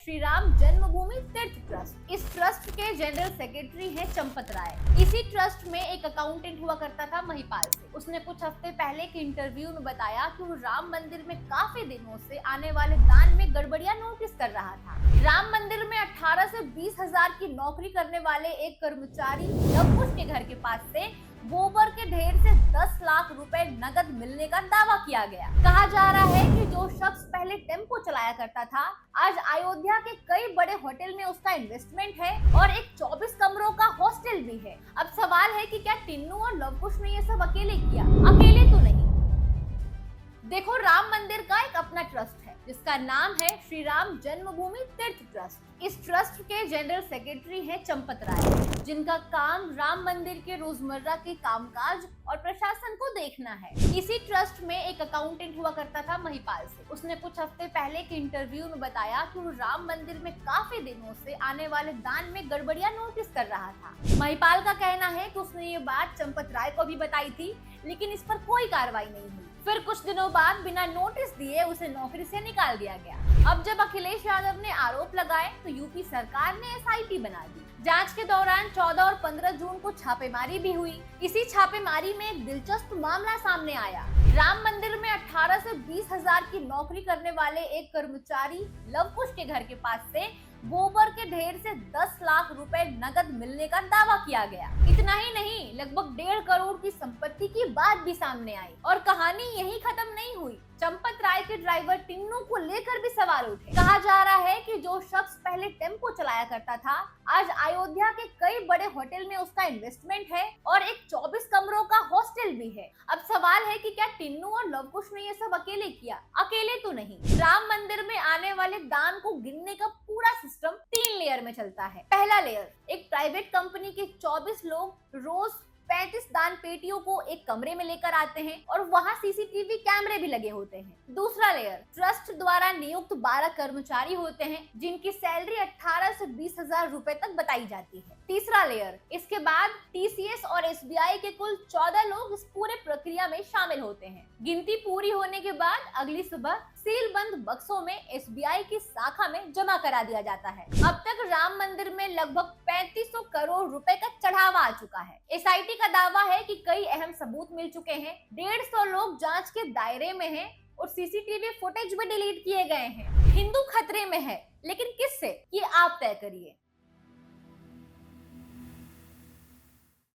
Shri Ram Janmabhoomi Teerth trust. इस trust के general secretary हैं चंपत राय। इसी ट्रस्ट में एक अकाउंटेंट हुआ करता था महिपाल से। उसने कुछ हफ्ते पहले के इंटरव्यू में बताया कि वो राम मंदिर में काफी दिनों से आने वाले दान में गड़बड़ियां नोटिस कर रहा था। राम मंदिर में 18 से 20 हजार की नौकरी करने वाले एक कर्मचारी लवकुश के घर के पास से गोबर के ढेर से 10 लाख रुपए नगद मिलने का दावा किया गया। कहा जा रहा है कि जो शख्स पहले टेम्पो चलाया करता था, आज अयोध्या के कई बड़े होटल में उसका इन्वेस्टमेंट है और एक 24 कमरों का हॉस्टल भी है। अब सवाल है कि क्या टिन्नू और लवकुश ने ये सब अकेले किया? अकेले तो नहीं। देखो, राम मंदिर का एक अपना ट्रस्ट है जिसका नाम है श्री राम जन्मभूमि तीर्थ ट्रस्ट। इस ट्रस्ट के जनरल सेक्रेटरी हैं चंपत राय, जिनका काम राम मंदिर के रोजमर्रा के कामकाज और प्रशासन को देखना है। इसी ट्रस्ट में एक अकाउंटेंट हुआ करता था महिपाल से। उसने कुछ हफ्ते पहले के इंटरव्यू में बताया कि वो राम मंदिर में काफी दिनों से आने वाले दान में गड़बड़ियां नोटिस कर रहा था। महिपाल का कहना है कि उसने ये बात चंपत राय को भी बताई थी, लेकिन इस पर कोई कार्रवाई नहीं हुई। फिर कुछ दिनों बाद बिना नोटिस दिए उसे नौकरी से निकाल दिया गया। अब जब अखिलेश यादव ने आरोप लगाए तो यूपी सरकार ने एसआईटी बना दी। जांच के दौरान 14 और 15 जून को छापेमारी भी हुई। इसी छापेमारी में एक दिलचस्प मामला सामने आया। राम मंदिर में 18 से 20 हजार की नौकरी करने वाले एक कर्मचारी लवकुश के घर के पास से गोबर के ढेर से 10 लाख रुपए नगद मिलने का दावा किया गया। इतना ही नहीं, लगभग 1.5 करोड़ की संपत्ति की बात भी सामने आई। और कहानी यही खत्म नहीं हुई। चंपत राय के ड्राइवर टिन्नू को लेकर भी सवाल उठे। कहा जा रहा है कि जो शख्स पहले टेम्पो चलाया करता था, आज अयोध्या के कई बड़े होटल में उसका इन्वेस्टमेंट है और एक 24 कमरों का हॉस्टल भी है। अब सवाल है कि क्या टिन्नू और लवकुश ने ये सब अकेले किया? अकेले तो नहीं। राम मंदिर में आने वाले दान को गिनने का पूरा सिस्टम 3 लेयर में चलता है। पहला लेयर, एक प्राइवेट कंपनी के 24 लोग रोज 35 दान पेटियों को एक कमरे में लेकर आते हैं और वहां सीसीटीवी कैमरे भी लगे होते हैं। दूसरा लेयर, ट्रस्ट द्वारा नियुक्त 12 कर्मचारी होते हैं जिनकी सैलरी 18 से 20 हजार रुपए तक बताई जाती है। तीसरा लेयर, इसके बाद टीसीएस और एसबीआई के कुल 14 लोग इस पूरे प्रक्रिया में शामिल होते हैं। गिनती पूरी होने के बाद अगली सुबह सील बंद बक्सों में एसबीआई की शाखा में जमा करा दिया जाता है। अब तक राम मंदिर में लगभग 3500 करोड़ रुपए का चढ़ावा आ चुका है। एसआईटी का दावा है कि कई अहम सबूत मिल चुके हैं। 150 लोग जांच के दायरे में हैं और सीसीटीवी फुटेज भी डिलीट किए गए हैं। हिंदू खतरे में है, लेकिन किससे, ये आप तय करिए।